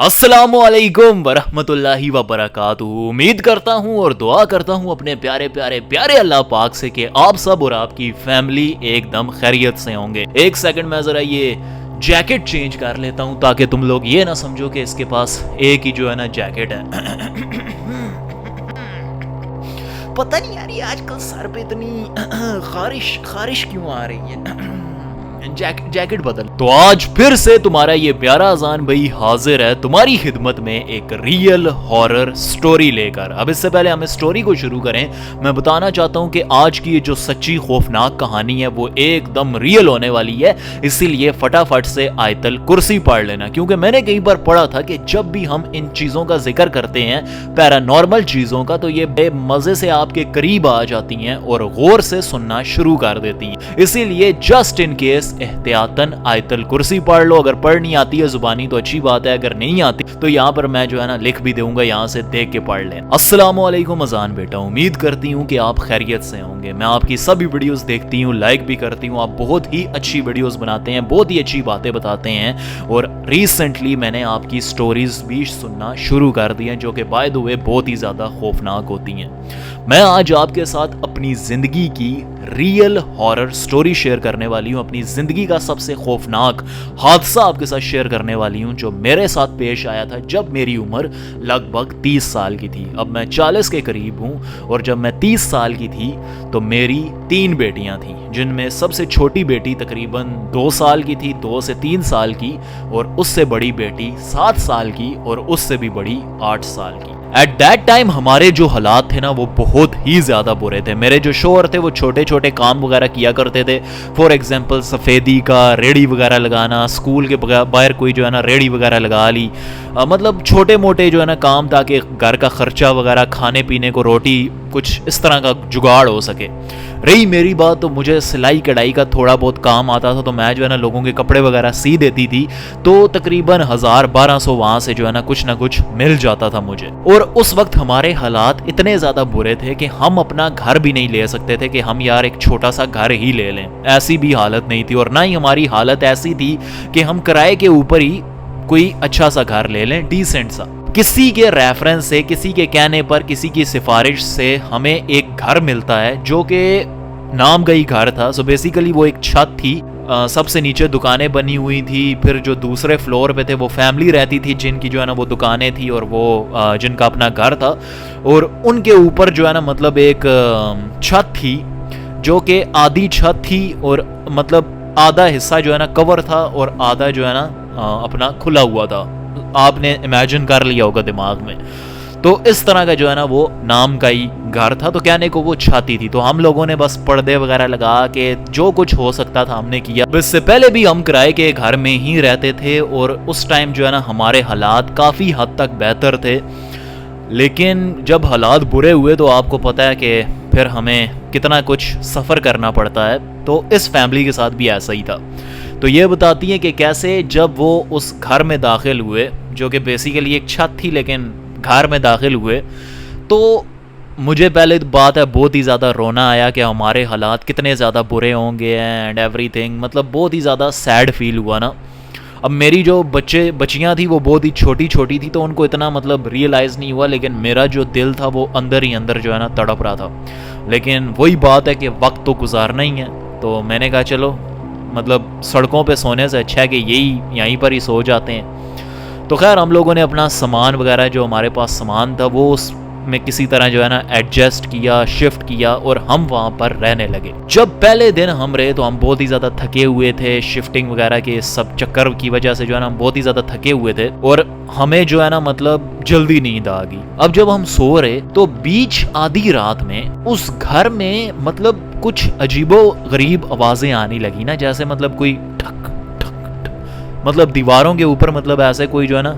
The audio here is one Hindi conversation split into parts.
अस्सलामुअलैकुम वरहमतुल्लाहि वबरकातुहू। उम्मीद करता हूँ और दुआ करता हूँ अपने प्यारे प्यारे प्यारे अल्लाह पाक से कि आप सब और आपकी फैमिली एकदम खैरियत से होंगे। एक सेकंड में जरा ये जैकेट चेंज कर लेता हूँ ताकि तुम लोग ये ना समझो कि इसके पास एक ही जो है ना जैकेट है। पता नहीं यार, ये आजकल सर पे इतनी खारिश क्यों आ रही है। जैकेट बदल। तो आज फिर से तुम्हारा ये प्यारा अजान भाई हाजिर है तुम्हारी खिदमत में एक रियल हॉरर स्टोरी लेकर। अब इससे पहले हम इस स्टोरी को शुरू करें, मैं बताना चाहता हूं कि आज की ये जो सच्ची खौफनाक कहानी है वो एकदम रियल होने वाली है, इसीलिए फटाफट से आयतल कुर्सी पढ़ लेना, क्योंकि मैंने कई बार पढ़ा था कि जब भी हम इन चीजों का जिक्र करते हैं, पैरानॉर्मल चीजों का, तो ये बेमजे से आपके करीब आ जाती हैं और गौर से सुनना शुरू कर देती हैं। इसीलिए जस्ट इन केस एहतियातन आयतल कुर्सी पढ़ लो। अगर पढ़ नहीं आती है जुबानी तो अच्छी बात है, अगर नहीं आती तो यहाँ पर मैं जो है ना लिख भी दूंगा, यहाँ से देख के पढ़ लें। अस्सलामुअलैकुम अजान बेटा, उम्मीद करती हूँ कि आप खैरियत से होंगे। मैं आपकी सभी वीडियोस देखती हूँ, लाइक भी करती हूँ। आप बहुत ही अच्छी वीडियोस बनाते हैं, बहुत ही अच्छी बातें बताते हैं और रिसेंटली मैंने आपकी स्टोरीज भी सुनना शुरू कर दी हैं, जो कि बाय द वे बहुत ही ज्यादा खौफनाक होती हैं। मैं आज आपके साथ अपनी जिंदगी की रियल हॉरर स्टोरी शेयर करने वाली हूं, अपनी जिंदगी का सबसे खौफनाक हादसा आपके साथ शेयर करने वाली हूं, जो मेरे साथ पेश आया था जब मेरी उम्र लगभग 30 साल की थी। अब मैं 40 के करीब हूं और जब मैं 30 साल की थी तो मेरी 3 बेटियां थीं, जिनमें सबसे छोटी बेटी तकरीबन 2 साल की थी, 2 से 3 साल की, और उससे बड़ी बेटी 7 साल की और उससे भी बड़ी 8 साल की। एट दैट टाइम हमारे जो हालात थे ना वो बहुत ही ज्यादा बुरे थे। मेरे जो शोहर थे वो छोटे छोटे काम वगैरह किया करते थे, फॉर एग्जांपल सफ़ेदी का रेडी वगैरह लगाना, स्कूल के बाहर कोई जो है ना रेडी वगैरह लगा ली, मतलब छोटे मोटे जो है ना काम, ताकि घर का खर्चा वगैरह, खाने पीने को रोटी, कुछ इस तरह का जुगाड़ हो सके। रही मेरी बात तो मुझे सिलाई कढ़ाई का थोड़ा बहुत काम आता था, तो मैं जो है ना लोगों के कपड़े वगैरह सी देती थी, तो तकरीबन 1000-1200 वहाँ से जो है ना कुछ मिल जाता था मुझे। और उस वक्त हमारे हालात इतने ज़्यादा बुरे थे कि हम अपना घर भी नहीं ले सकते थे कि हम यार एक छोटा सा घर ही ले लें, ऐसी भी हालत नहीं थी। और ना ही हमारी हालत ऐसी थी कि हम किराए के ऊपर ही कोई अच्छा सा घर ले लें, डिसेंट सा। किसी के रेफरेंस से, किसी के कहने पर, किसी की सिफारिश से हमें एक घर मिलता है जो कि नाम का ही घर था। सो बेसिकली वो एक छत थी, सबसे नीचे दुकानें बनी हुई थी, फिर जो दूसरे फ्लोर पे थे वो फैमिली रहती थी जिनकी जो है ना वो दुकानें थी और वो जिनका अपना घर था, और उनके ऊपर जो है ना मतलब एक छत थी जो कि आधी छत थी, और मतलब आधा हिस्सा जो है ना कवर था और आधा जो है ना अपना खुला हुआ था। आपने इमेजिन कर लिया होगा दिमाग में। तो इस तरह का जो है ना वो नाम का ही घर था, तो कहने को वो छाती थी। तो हम लोगों ने बस पर्दे वगैरह लगा के जो कुछ हो सकता था हमने किया। इससे पहले भी हम किराए के घर में ही रहते थे और उस टाइम जो है ना हमारे हालात काफ़ी हद तक बेहतर थे, लेकिन जब हालात बुरे हुए तो आपको पता है कि फिर हमें कितना कुछ सफ़र करना पड़ता है। तो इस फैमिली के साथ भी ऐसा ही था। तो ये बताती है कि कैसे जब वो उस घर में दाखिल हुए, जो कि बेसिकली एक छत थी लेकिन घर में दाखिल हुए, तो मुझे पहले बात है बहुत ही ज़्यादा रोना आया कि हमारे हालात कितने ज़्यादा बुरे होंगे एंड एवरीथिंग, मतलब बहुत ही ज़्यादा सैड फील हुआ ना। अब मेरी जो बच्चियाँ थी वो बहुत ही छोटी छोटी थी, तो उनको इतना मतलब रियलाइज़ नहीं हुआ, लेकिन मेरा जो दिल था वो अंदर ही अंदर जो है ना तड़प रहा था। लेकिन वही बात है कि वक्त तो गुजारना ही है, तो मैंने कहा चलो मतलब सड़कों पे सोने से अच्छा है कि यहीं पर ही सो जाते हैं। तो खैर हम लोगों ने अपना सामान वगैरह, जो हमारे पास सामान था, वो उसमें किसी तरह जो है ना एडजस्ट किया, शिफ्ट किया और हम वहाँ पर रहने लगे। जब पहले दिन हम रहे तो हम बहुत ही ज़्यादा थके हुए थे, शिफ्टिंग वगैरह के सब चक्कर की वजह से जो है ना हम बहुत ही ज़्यादा थके हुए थे और हमें जो है ना मतलब जल्दी नींद आ गई। अब जब हम सो रहे तो बीच आधी रात में उस घर में मतलब कुछ अजीबो गरीब आवाज़ें आने लगी ना, जैसे मतलब कोई ठक मतलब दीवारों के ऊपर, मतलब ऐसे कोई जो है ना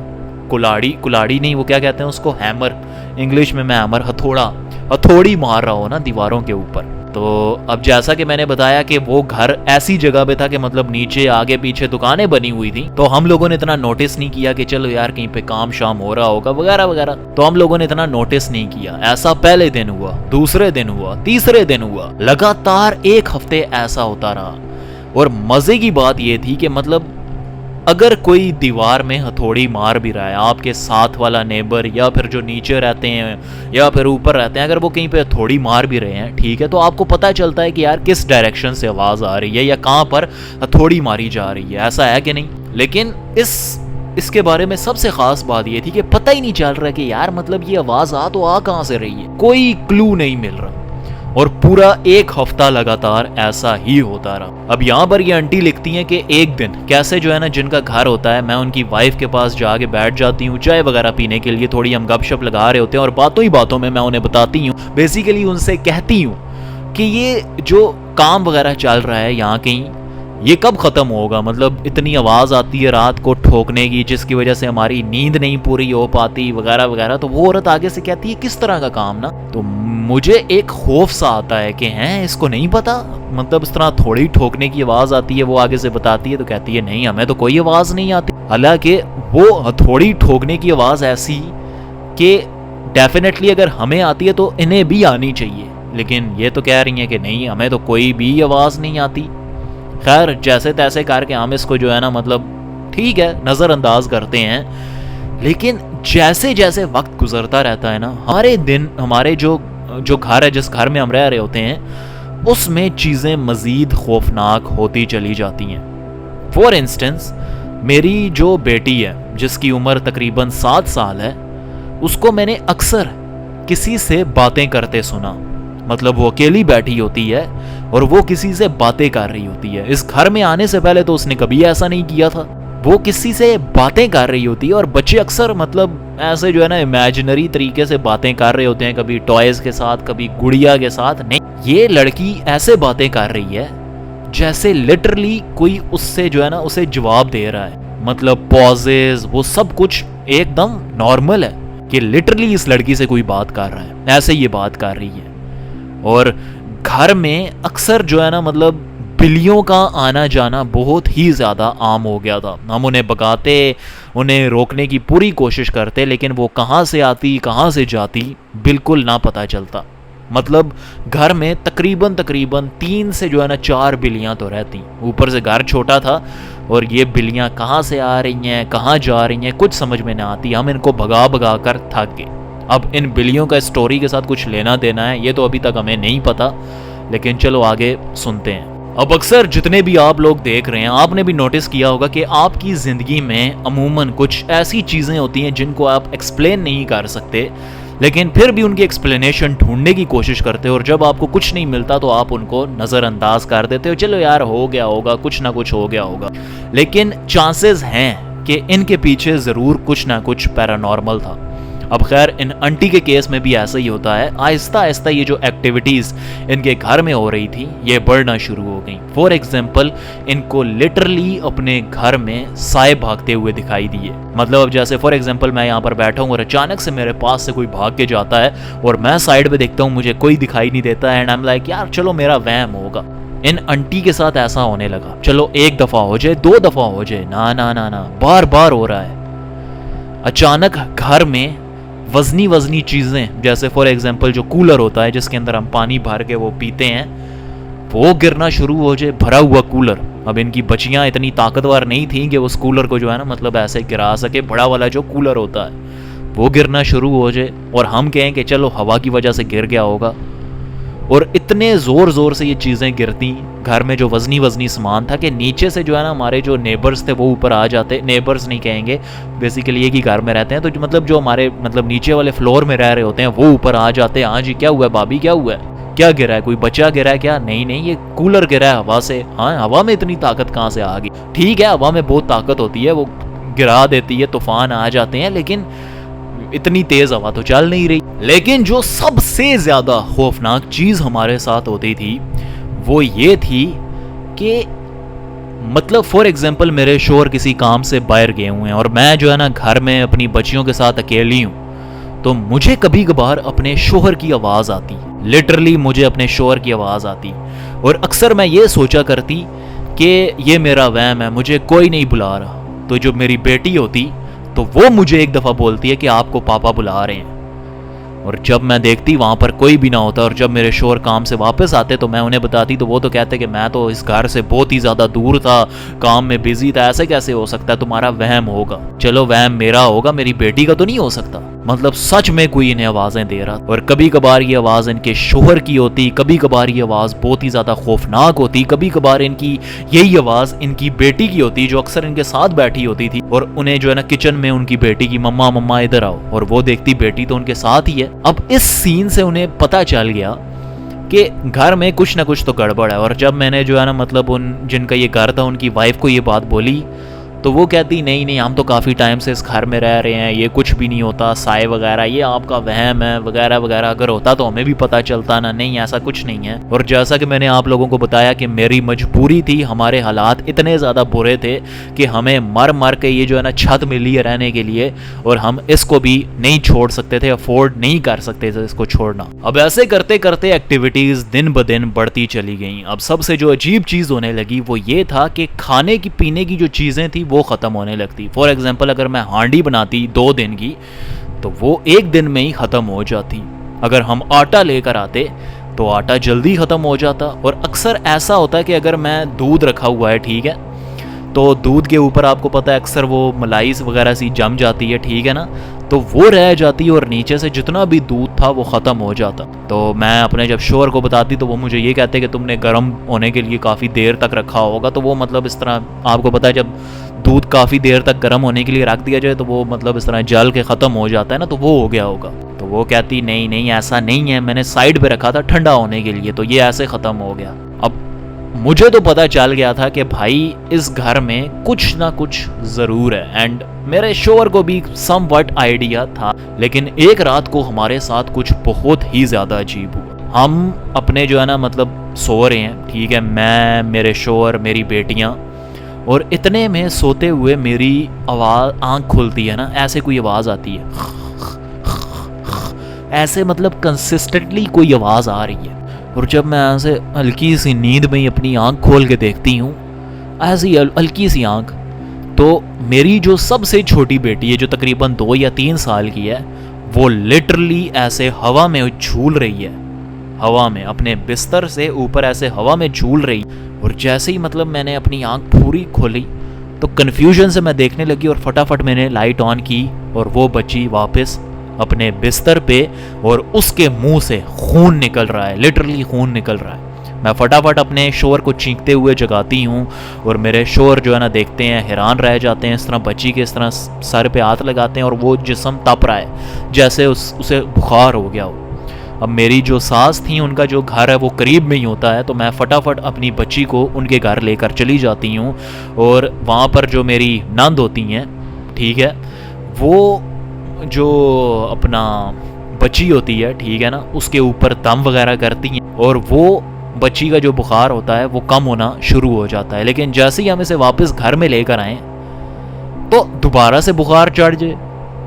कुलाड़ी नहीं, वो क्या कहते हैं उसको, हैमर, इंग्लिश में मैं हैमर, हथौड़ी मार रहा हो ना दीवारों के ऊपर। तो अब जैसा कि मैंने बताया कि वो घर ऐसी जगह पे था कि मतलब नीचे आगे पीछे दुकानें बनी हुई थी, तो हम लोगों ने इतना नोटिस नहीं किया कि चलो यार कहीं पे काम शाम हो रहा होगा वगैरह वगैरह, तो हम लोगों ने इतना नोटिस नहीं किया। ऐसा पहले दिन हुआ, दूसरे दिन हुआ, तीसरे दिन हुआ, लगातार 1 हफ्ते ऐसा होता रहा। और मजे की बात ये थी कि मतलब अगर कोई दीवार में हथौड़ी मार भी रहा है, आपके साथ वाला नेबर या फिर जो नीचे रहते हैं या फिर ऊपर रहते हैं, अगर वो कहीं पे हथौड़ी मार भी रहे हैं, ठीक है, तो आपको पता चलता है कि यार किस डायरेक्शन से आवाज़ आ रही है या कहाँ पर हथौड़ी मारी जा रही है, ऐसा है कि नहीं। लेकिन इसके बारे में सबसे खास बात ये थी कि पता ही नहीं चल रहा कि यार मतलब ये आवाज़ आ कहाँ से रही है, कोई क्लू नहीं मिल रहा। और पूरा एक हफ्ता लगातार ऐसा ही होता रहा। अब यहाँ पर ये आंटी लिखती हैं कि एक दिन कैसे जो है ना, जिनका घर होता है, मैं उनकी वाइफ के पास जाके बैठ जाती हूँ चाय वगैरह पीने के लिए, थोड़ी हम गपशप लगा रहे होते हैं और बातों ही बातों में मैं उन्हें बताती हूँ, बेसिकली उनसे कहती हूँ कि ये जो काम वगैरह चल रहा है यहाँ कहीं, ये कब खत्म होगा। मतलब इतनी आवाज आती है रात को ठोकने की, जिसकी वजह से हमारी नींद नहीं पूरी हो पाती वगैरह वगैरह। तो वो औरत आगे से कहती है किस तरह का काम ना, तो मुझे एक खौफ सा आता है कि हैं इसको नहीं पता, मतलब इस तरह थोड़ी ठोकने की आवाज आती है। वो आगे से बताती है तो कहती है नहीं हमें तो कोई आवाज नहीं आती। हालांकि वो थोड़ी ठोकने की आवाज ऐसी कि डेफिनेटली अगर हमें आती है तो इन्हें भी आनी चाहिए, लेकिन ये तो कह रही है कि नहीं हमें तो कोई भी आवाज नहीं आती। खैर जैसे तैसे करके हम इसको जो है ना, मतलब ठीक है नज़रअंदाज करते हैं। लेकिन जैसे जैसे वक्त गुजरता रहता है ना, हमारे दिन, हमारे जो घर है, जिस घर में हम रह रहे होते हैं, उसमें चीज़ें मज़ीद खौफनाक होती चली जाती हैं। फॉर इंस्टेंस मेरी जो बेटी है जिसकी उम्र तकरीबन 7 साल है, उसको मैंने अक्सर किसी से बातें करते सुना। मतलब वो अकेली बैठी होती है और वो किसी से बातें कर रही होती है। इस घर में आने से पहले तो उसने कभी ऐसा नहीं किया था। वो किसी से बातें कर रही होती है और बच्चे अक्सर मतलब ऐसे जो है ना इमेजिनरी तरीके से बातें कर रहे होते हैं, कभी टॉयज के साथ, कभी गुड़िया के साथ। नहीं, ये लड़की ऐसे बातें कर रही है जैसे लिटरली कोई उससे जो है ना उसे जवाब दे रहा है। मतलब पॉजेज, वो सब कुछ एकदम नॉर्मल है कि लिटरली इस लड़की से कोई बात कर रहा है, ऐसे ये बात कर रही है। और घर में अक्सर जो है ना, मतलब बिल्लियों का आना जाना बहुत ही ज़्यादा आम हो गया था। हम उन्हें भगाते, उन्हें रोकने की पूरी कोशिश करते, लेकिन वो कहाँ से आती कहाँ से जाती बिल्कुल ना पता चलता। मतलब घर में तकरीबन 3 से जो है ना 4 बिल्लियाँ तो रहती। ऊपर से घर छोटा था और ये बिल्लियाँ कहाँ से आ रही हैं कहाँ जा रही हैं कुछ समझ में ना आती। हम इनको भगा भगा कर थक गए। अब इन बिल्लियों का स्टोरी के साथ कुछ लेना देना है ये तो अभी तक हमें नहीं पता, लेकिन चलो आगे सुनते हैं। अब अक्सर जितने भी आप लोग देख रहे हैं, आपने भी नोटिस किया होगा कि आपकी ज़िंदगी में अमूमन कुछ ऐसी चीज़ें होती हैं जिनको आप एक्सप्लेन नहीं कर सकते, लेकिन फिर भी उनकी एक्सप्लेनेशन ढूंढने की कोशिश करते हो। और जब आपको कुछ नहीं मिलता तो आप उनको नज़रअंदाज कर देते हो, चलो यार हो गया होगा, कुछ ना कुछ हो गया होगा। लेकिन चांसेस हैं कि इनके पीछे ज़रूर कुछ ना कुछ पैरानॉर्मल था। अब खैर इन आंटी के केस में भी ऐसा ही होता है। आहिस्ता आहिस्ता ये जो एक्टिविटीज़ इनके घर में हो रही थी ये बढ़ना शुरू हो गई। फॉर एग्जाम्पल इनको लिटरली अपने घर में साए भागते हुए दिखाई दिए। मतलब अब जैसे फॉर एग्जाम्पल मैं यहाँ पर बैठा हूँ और अचानक से मेरे पास से कोई भाग के जाता है और मैं साइड पे देखता हूँ, मुझे कोई दिखाई नहीं देता है, एंड आई एम लाइक यार चलो मेरा वहम होगा। इन आंटी के साथ ऐसा होने लगा। चलो 1 दफ़ा हो जाए, 2 दफ़ा हो जाए, ना ना ना ना, बार बार हो रहा है। अचानक घर में वजनी चीज़ें, जैसे फॉर एग्जांपल जो कूलर होता है जिसके अंदर हम पानी भर के वो पीते हैं, वो गिरना शुरू हो जाए, भरा हुआ कूलर। अब इनकी बच्चियां इतनी ताकतवर नहीं थी कि उस कूलर को जो है ना मतलब ऐसे गिरा सके। बड़ा वाला जो कूलर होता है वो गिरना शुरू हो जाए और हम कहें कि चलो हवा की वजह से गिर गया होगा। और इतने ज़ोर से ये चीज़ें गिरती घर में, जो वजनी सामान था, कि नीचे से जो है ना हमारे जो नेबर्स थे वो ऊपर आ जाते। नेबर्स नहीं कहेंगे, बेसिकली एक ही घर में रहते हैं, तो मतलब जो हमारे मतलब नीचे वाले फ्लोर में रह रहे होते हैं वो ऊपर आ जाते। हाँ जी क्या हुआ है भाभी, क्या हुआ है, क्या गिरा है, कोई बच्चा गिरा है क्या? नहीं नहीं, ये कूलर गिरा है हवा से। हाँ, हवा में इतनी ताकत कहाँ से आ गई? ठीक है हवा में बहुत ताकत होती है, वो गिरा देती है, तूफान आ जाते हैं, लेकिन इतनी तेज हवा तो चल नहीं रही। लेकिन जो सबसे ज्यादा खौफनाक चीज हमारे साथ होती थी वो ये थी कि मतलब फॉर एग्जाम्पल मेरे शोहर किसी काम से बाहर गए हुए हैं और मैं जो है ना घर में अपनी बच्चियों के साथ अकेली हूँ, तो मुझे कभी कभार अपने शोहर की आवाज़ आती। लिटरली मुझे अपने शोहर की आवाज़ आती और अक्सर मैं ये सोचा करती कि ये मेरा वहम है, मुझे कोई नहीं बुला रहा। तो जो मेरी बेटी होती तो वो मुझे एक दफ़ा बोलती है कि आपको पापा बुला रहे हैं। और जब मैं देखती वहाँ पर कोई भी ना होता और जब मेरे शोहर काम से वापस आते तो मैं उन्हें बताती तो वो तो कहते कि मैं तो इस घर से बहुत ही ज़्यादा दूर था, काम में बिजी था, ऐसे कैसे हो सकता है, तुम्हारा वहम होगा। चलो वहम मेरा होगा, मेरी बेटी का तो नहीं हो सकता। मतलब सच में कोई इन्हें आवाज़ें दे रहा। और कभी कभार ये आवाज़ इनके शोहर की होती, कभी कभार ये आवाज़ बहुत ही ज़्यादा खौफनाक होती, कभी कभार इनकी यही आवाज़ इनकी बेटी की होती जो अक्सर इनके साथ बैठी होती थी और उन्हें जो है ना किचन में उनकी बेटी की मम्मा मम्मा इधर आओ, और वो देखती बेटी तो उनके साथ ही है। अब इस सीन से उन्हें पता चल गया कि घर में कुछ ना कुछ तो गड़बड़ है। और जब मैंने जो है ना मतलब उन जिनका ये घर था उनकी वाइफ को ये बात बोली तो वो कहती नहीं नहीं, हम तो काफ़ी टाइम से इस घर में रह रहे हैं, ये कुछ भी नहीं होता, साए वगैरह ये आपका वहम है वगैरह वगैरह, अगर होता तो हमें भी पता चलता ना, नहीं ऐसा कुछ नहीं है। और जैसा कि मैंने आप लोगों को बताया कि मेरी मजबूरी थी, हमारे हालात इतने ज़्यादा बुरे थे कि हमें मर मर के ये जो है ना छत मिली है रहने के लिए, और हम इसको भी नहीं छोड़ सकते थे, अफोर्ड नहीं कर सकते थे इसको छोड़ना। अब ऐसे करते करते एक्टिविटीज़ दिन ब दिन बढ़ती चली गई। अब सबसे जो अजीब चीज़ होने लगी वो ये था कि खाने की पीने की जो चीज़ें थी वो ख़त्म होने लगती। फॉर एग्जाम्पल अगर मैं हांडी बनाती 2 दिन की तो वो 1 दिन में ही ख़त्म हो जाती। अगर हम आटा लेकर आते तो आटा जल्दी ख़त्म हो जाता। और अक्सर ऐसा होता है कि अगर मैं दूध रखा हुआ है, ठीक है, तो दूध के ऊपर आपको पता है अक्सर वो मलाई वगैरह सी जम जाती है, ठीक है ना, तो वो रह जाती और नीचे से जितना भी दूध था वो ख़त्म हो जाता। तो मैं अपने जब शोहर को बताती तो वो मुझे ये कहते कि तुमने गर्म होने के लिए काफ़ी देर तक रखा होगा। तो वो मतलब इस तरह आपको पता है जब दूध काफ़ी देर तक गर्म होने के लिए रख दिया जाए तो वो मतलब इस तरह जल के ख़त्म हो जाता है ना, तो वो हो गया होगा। तो वो कहती नहीं नहीं ऐसा नहीं है, मैंने साइड पे रखा था ठंडा होने के लिए, तो ये ऐसे ख़त्म हो गया। अब मुझे तो पता चल गया था कि भाई इस घर में कुछ ना कुछ ज़रूर है, एंड मेरे शोहर को भी समवट आइडिया था। लेकिन एक रात को हमारे साथ कुछ बहुत ही ज़्यादा अजीब हुआ। हम अपने जो है ना मतलब सो रहे हैं, ठीक है, मैं, मेरे शोहर, मेरी बेटियाँ, और इतने में सोते हुए मेरी आवाज़, आँख खुलती है ना, ऐसे कोई आवाज़ आती है, ऐसे मतलब कंसिस्टेंटली कोई आवाज़ आ रही है। और जब मैं ऐसे हल्की सी नींद में ही अपनी आँख खोल के देखती हूँ, ऐसी हल्की सी आँख, तो मेरी जो सबसे छोटी बेटी है जो तकरीबन 2 या 3 साल की है, वो लिटरली ऐसे हवा में झूल रही है, हवा में अपने बिस्तर से ऊपर ऐसे हवा में झूल रही। और जैसे ही मतलब मैंने अपनी आँख पूरी खोली तो कन्फ्यूजन से मैं देखने लगी और फटाफट मैंने लाइट ऑन की और वो बच्ची वापस अपने बिस्तर पे, और उसके मुंह से खून निकल रहा है, लिटरली खून निकल रहा है। मैं फटाफट अपने शोहर को चीखते हुए जगाती हूँ और मेरे शोहर जो है ना देखते हैं, हैरान रह जाते हैं, इस तरह बच्ची के इस तरह सर पे हाथ लगाते हैं और वो जिस्म तप रहा है जैसे उसे बुखार हो गया हो। अब मेरी जो सास थी उनका जो घर है वो करीब में ही होता है, तो मैं फटाफट अपनी बच्ची को उनके घर लेकर चली जाती हूँ। और वहाँ पर जो मेरी नंद होती हैं, ठीक है, वो जो अपना बच्ची होती है, ठीक है ना, उसके ऊपर दम वगैरह करती हैं और वो बच्ची का जो बुखार होता है वो कम होना शुरू हो जाता है। लेकिन जैसे ही हम इसे वापस घर में लेकर आए तो दोबारा से बुखार चढ़ जाए।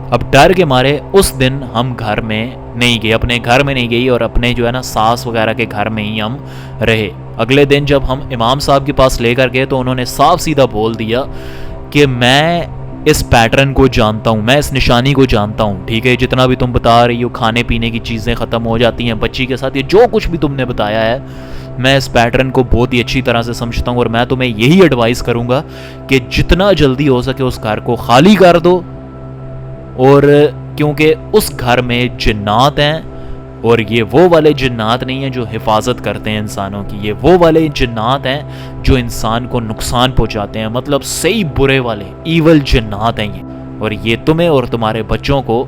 अब डर के मारे उस दिन हम घर में नहीं गए, अपने घर में नहीं गई और अपने जो है ना सास वगैरह के घर में ही हम रहे। अगले दिन जब हम इमाम साहब के पास लेकर गए तो उन्होंने साफ सीधा बोल दिया कि मैं इस पैटर्न को जानता हूँ, मैं इस निशानी को जानता हूँ, ठीक है, जितना भी तुम बता रही हो, खाने पीने की चीज़ें ख़त्म हो जाती हैं बच्ची के साथ, ये जो कुछ भी तुमने बताया है, मैं इस पैटर्न को बहुत ही अच्छी तरह से समझता हूँ और मैं तुम्हें यही एडवाइस करूँगा कि जितना जल्दी हो सके उस घर को खाली कर दो। और क्योंकि उस घर में जिन्नात हैं, और ये वो वाले जिन्नात नहीं हैं जो हिफाजत करते हैं इंसानों की, ये वो वाले जिन्नात हैं जो इंसान को नुकसान पहुंचाते हैं, मतलब सही बुरे वाले ईवल जिन्नात हैं ये, और ये तुम्हें और तुम्हारे बच्चों को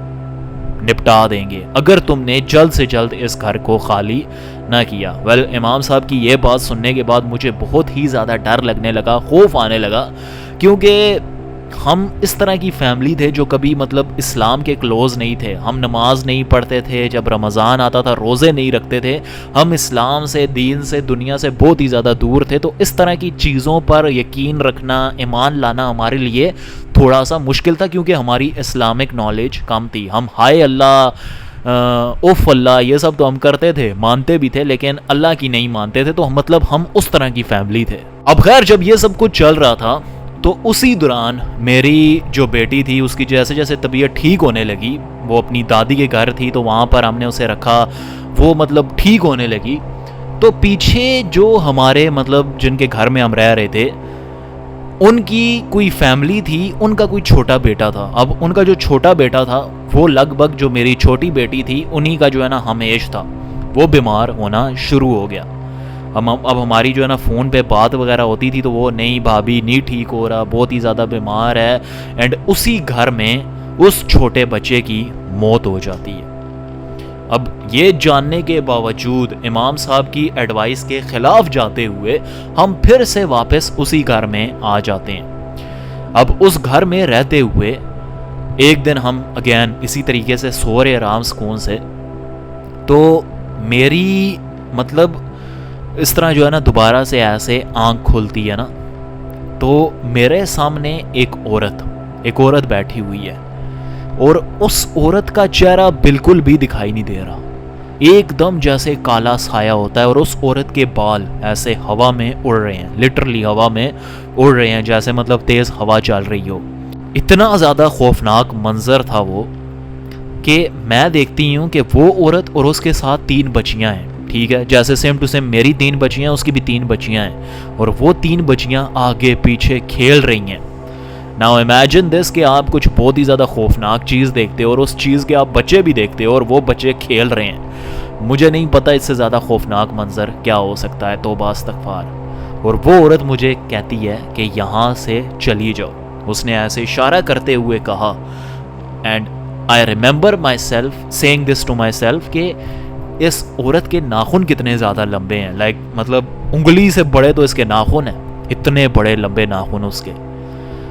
निपटा देंगे अगर तुमने जल्द से जल्द इस घर को खाली ना किया। वेल, इमाम साहब की ये बात सुनने के बाद मुझे बहुत ही ज़्यादा डर लगने लगा, खौफ आने लगा, क्योंकि हम इस तरह की फैमिली थे जो कभी मतलब इस्लाम के क्लोज नहीं थे। हम नमाज नहीं पढ़ते थे, जब रमज़ान आता था रोज़े नहीं रखते थे, हम इस्लाम से, दीन से, दुनिया से बहुत ही ज़्यादा दूर थे। तो इस तरह की चीज़ों पर यकीन रखना, ईमान लाना हमारे लिए थोड़ा सा मुश्किल था, क्योंकि हमारी इस्लामिक नॉलेज कम थी। हम हाय अल्लाह, उफ अल्लाह, ये सब तो हम करते थे, मानते भी थे, लेकिन अल्लाह की नहीं मानते थे। तो मतलब हम उस तरह की फैमिली थे। अब खैर, जब ये सब कुछ चल रहा था तो तो उसी दौरान मेरी जो बेटी थी उसकी जैसे जैसे तबीयत ठीक होने लगी, वो अपनी दादी के घर थी तो वहाँ पर हमने उसे रखा, वो मतलब ठीक होने लगी। तो पीछे जो हमारे मतलब जिनके घर में हम रह रहे थे, उनकी कोई फैमिली थी, उनका कोई छोटा बेटा था। अब उनका जो छोटा बेटा था वो लगभग जो मेरी छोटी बेटी थी उन्हीं का जो है ना हम एज था, वो बीमार होना शुरू हो गया। अब हमारी जो है ना फ़ोन पे बात वगैरह होती थी तो वो नहीं भाभी नहीं ठीक हो रहा, बहुत ही ज़्यादा बीमार है। एंड उसी घर में उस छोटे बच्चे की मौत हो जाती है। अब ये जानने के बावजूद इमाम साहब की एडवाइस के ख़िलाफ़ जाते हुए हम फिर से वापस उसी घर में आ जाते हैं। अब उस घर में रहते हुए एक दिन हम अगेन इसी तरीके से सो रहे आराम सुकून से, तो मेरी मतलब इस तरह जो है ना दोबारा से ऐसे आंख खुलती है ना, तो मेरे सामने एक औरत बैठी हुई है और उस औरत का चेहरा बिल्कुल भी दिखाई नहीं दे रहा, एकदम जैसे काला साया होता है। और उस औरत के बाल ऐसे हवा में उड़ रहे हैं, लिटरली हवा में उड़ रहे हैं, जैसे मतलब तेज़ हवा चल रही हो। इतना ज़्यादा खौफनाक मंजर था वो कि मैं देखती हूँ कि वो औरत और उसके साथ 3 बच्चियाँ हैं, ठीक है, जैसे सेम टू सेम मेरी 3 बच्चियाँ, उसकी भी 3 बच्चियाँ हैं, और वो 3 बच्चियाँ आगे पीछे खेल रही हैं। नाउ इमेजिन दिस कि आप कुछ बहुत ही ज़्यादा खौफनाक चीज़ देखते हो और उस चीज़ के आप बच्चे भी देखते हो और वो बच्चे खेल रहे हैं। मुझे नहीं पता इससे ज़्यादा खौफनाक मंजर क्या हो सकता है, तौबा इस्तग़फ़ार। और वो औरत मुझे कहती है कि यहाँ से चली जाओ। उसने ऐसे इशारा करते हुए कहा, and I remember myself saying this to myself कि इस औरत के नाखून कितने ज़्यादा लंबे हैं, लाइक मतलब उंगली से बड़े तो इसके नाखून हैं, इतने बड़े लंबे नाखून उसके।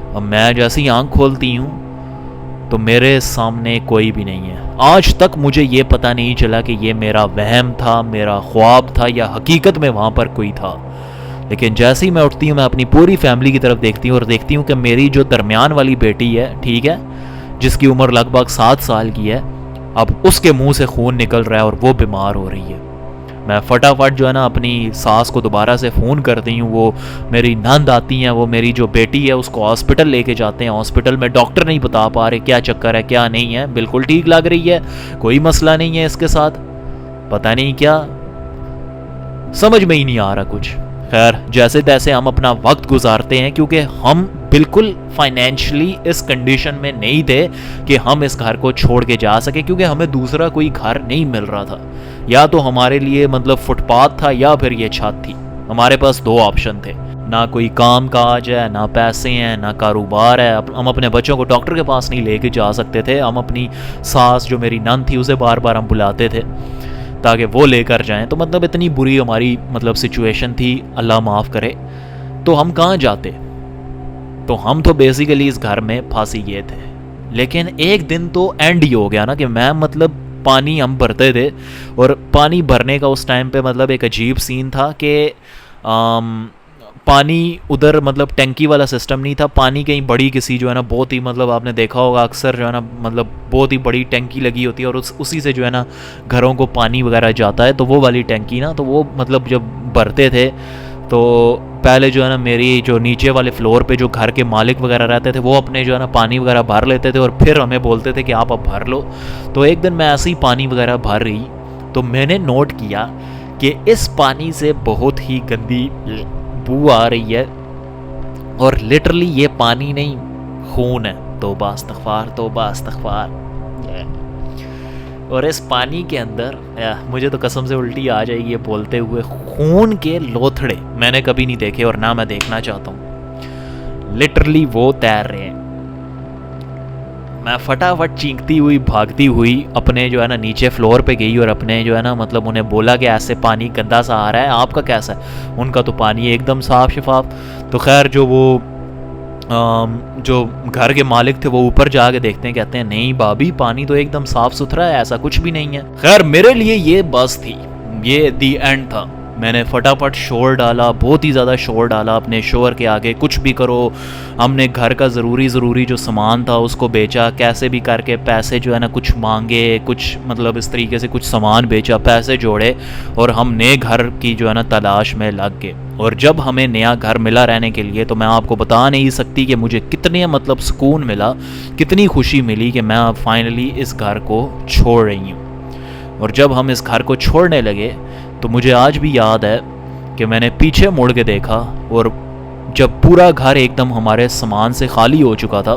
अब मैं जैसे ही आंख खोलती हूँ तो मेरे सामने कोई भी नहीं है। आज तक मुझे ये पता नहीं चला कि ये मेरा वहम था, मेरा ख्वाब था, या हकीकत में वहाँ पर कोई था। लेकिन जैसे ही मैं उठती हूँ मैं अपनी पूरी फैमिली की तरफ देखती हूँ और देखती हूँ कि मेरी जो दरमियान वाली बेटी है, ठीक है, जिसकी उम्र लगभग 7 साल की है, अब उसके मुंह से खून निकल रहा है और वो बीमार हो रही है। मैं फटाफट जो है ना अपनी सास को दोबारा से फ़ोन करती हूँ, वो मेरी नंद आती हैं, वो मेरी जो बेटी है उसको हॉस्पिटल लेके जाते हैं। हॉस्पिटल में डॉक्टर नहीं बता पा रहे क्या चक्कर है क्या नहीं है, बिल्कुल ठीक लग रही है, कोई मसला नहीं है इसके साथ, पता नहीं क्या, समझ में ही नहीं आ रहा कुछ। खैर जैसे तैसे हम अपना वक्त गुजारते हैं, क्योंकि हम बिल्कुल फाइनेंशियली इस कंडीशन में नहीं थे कि हम इस घर को छोड़ के जा सके, क्योंकि हमें दूसरा कोई घर नहीं मिल रहा था। या तो हमारे लिए मतलब फुटपाथ था या फिर ये छत थी। हमारे पास 2 ऑप्शन थे, ना कोई काम काज है, ना पैसे हैं, ना कारोबार है। हम अपने बच्चों को डॉक्टर के पास नहीं लेके जा सकते थे। हम अपनी सास जो मेरी नंद थी उसे बार बार हम बुलाते थे ताकि वो लेकर जाएं। तो मतलब इतनी बुरी हमारी मतलब सिचुएशन थी, अल्लाह माफ़ करे। तो हम कहाँ जाते, तो हम तो बेसिकली इस घर में फांसी गए थे। लेकिन एक दिन तो एंड ही हो गया ना कि मैं मतलब पानी हम भरते थे, और पानी भरने का उस टाइम पे मतलब एक अजीब सीन था कि पानी उधर मतलब टैंकी वाला सिस्टम नहीं था। पानी कहीं बड़ी किसी जो है ना बहुत ही मतलब आपने देखा होगा अक्सर जो है ना मतलब बहुत ही बड़ी टैंकी लगी होती है और उसी से जो है ना घरों को पानी वगैरह जाता है। तो वो वाली टैंकी ना, तो वो मतलब जब भरते थे तो पहले जो है ना मेरी जो नीचे वाले फ्लोर पे जो घर के मालिक वगैरह रहते थे वो अपने जो है ना पानी वगैरह भर लेते थे और फिर हमें बोलते थे कि आप अब भर लो। तो एक दिन मैं ऐसे ही पानी वगैरह भर रही तो मैंने नोट किया कि इस पानी से बहुत ही गंदी बू आ रही है, और लिटरली ये पानी नहीं खून है। तौबा इस्तग़फ़ार, तौबा इस्तग़फ़ार। और इस पानी के अंदर मुझे तो कसम से उल्टी आ जाएगी ये बोलते हुए, खून के लोथड़े मैंने कभी नहीं देखे और ना मैं देखना चाहता हूँ। लिटरली वो तैर रहे हैं। मैं फटाफट चीखती हुई भागती हुई अपने जो है ना नीचे फ्लोर पे गई और अपने जो है ना मतलब उन्हें बोला कि ऐसे पानी गंदा सा आ रहा है, आपका कैसा है? उनका तो पानी एकदम साफ शफाफ। तो खैर जो वो जो घर के मालिक थे वो ऊपर जाके देखते हैं, कहते हैं नहीं भाभी पानी तो एकदम साफ सुथरा है, ऐसा कुछ भी नहीं है। खैर मेरे लिए ये बस थी, ये दी एंड था। मैंने फटाफट शोर डाला, बहुत ही ज़्यादा शोर डाला अपने शोर के आगे। कुछ भी करो, हमने घर का ज़रूरी जो सामान था उसको बेचा, कैसे भी करके पैसे जो है ना कुछ मांगे, कुछ मतलब इस तरीके से कुछ सामान बेचा, पैसे जोड़े और हम नए घर की जो है ना तलाश में लग गए। और जब हमें नया घर मिला रहने के लिए, तो मैं आपको बता नहीं सकती कि मुझे कितने मतलब सुकून मिला, कितनी खुशी मिली कि मैं अब फाइनली इस घर को छोड़ रही हूँ। और जब हम इस घर को छोड़ने लगे तो मुझे आज भी याद है कि मैंने पीछे मुड़ के देखा और जब पूरा घर एकदम हमारे सामान से खाली हो चुका था,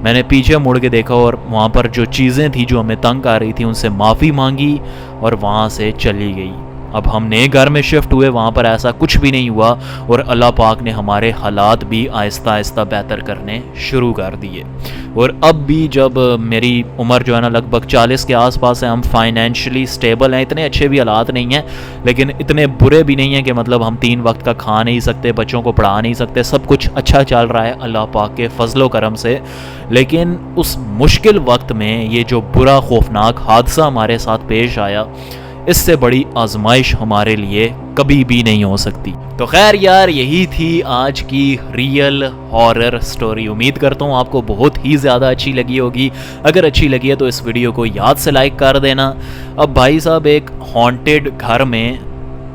मैंने पीछे मुड़ के देखा और वहाँ पर जो चीज़ें थी जो हमें तंग आ रही थी उनसे माफ़ी मांगी और वहाँ से चली गई। अब हम नए घर में शिफ्ट हुए, वहाँ पर ऐसा कुछ भी नहीं हुआ और अल्लाह पाक ने हमारे हालात भी आहिस्ता आहिस्ता बेहतर करने शुरू कर दिए। और अब भी जब मेरी उम्र जो है ना लगभग 40 के आसपास है, हम फाइनेंशियली स्टेबल हैं, इतने अच्छे भी हालात नहीं हैं लेकिन इतने बुरे भी नहीं हैं कि मतलब हम 3 वक्त का खा नहीं सकते, बच्चों को पढ़ा नहीं सकते, सब कुछ अच्छा चल रहा है अल्लाह पाक के फजलो करम से। लेकिन उस मुश्किल वक्त में ये जो बुरा खौफनाक हादसा हमारे साथ पेश आया, इससे बड़ी आजमाइश हमारे लिए कभी भी नहीं हो सकती। तो खैर यार, यही थी आज की रियल हॉरर स्टोरी। उम्मीद करता हूँ आपको बहुत ही ज़्यादा अच्छी लगी होगी। अगर अच्छी लगी है तो इस वीडियो को याद से लाइक कर देना। अब भाई साहब, एक हॉन्टेड घर में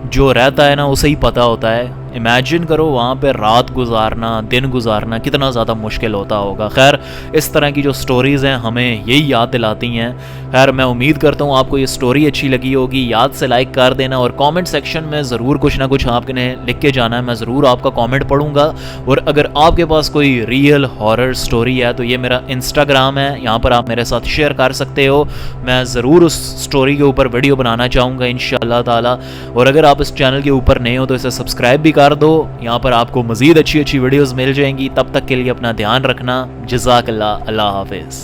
जो रहता है ना उसे ही पता होता है। इमेजिन करो वहाँ पे रात गुजारना, दिन गुजारना कितना ज़्यादा मुश्किल होता होगा। खैर, इस तरह की जो स्टोरीज़ हैं हमें यही याद दिलाती हैं। खैर, मैं उम्मीद करता हूँ आपको ये स्टोरी अच्छी लगी होगी। याद से लाइक कर देना और कमेंट सेक्शन में ज़रूर कुछ ना कुछ आपने लिख के जाना है, मैं ज़रूर आपका कमेंट पढ़ूंगा। और अगर आपके पास कोई रियल हॉरर स्टोरी है तो ये मेरा इंस्टाग्राम है, यहाँ पर आप मेरे साथ शेयर कर सकते हो। मैं ज़रूर उस स्टोरी के ऊपर वीडियो बनाना चाहूँगा इंशाअल्लाह ताला। और अगर आप इस चैनल के ऊपर नए हो तो इसे सब्सक्राइब भी कर दो। यहाँ पर आपको मज़ीद अच्छी अच्छी वीडियोस मिल जाएंगी। तब तक के लिए अपना ध्यान रखना। जज़ाकल्लाह, अल्लाह हाफिज़।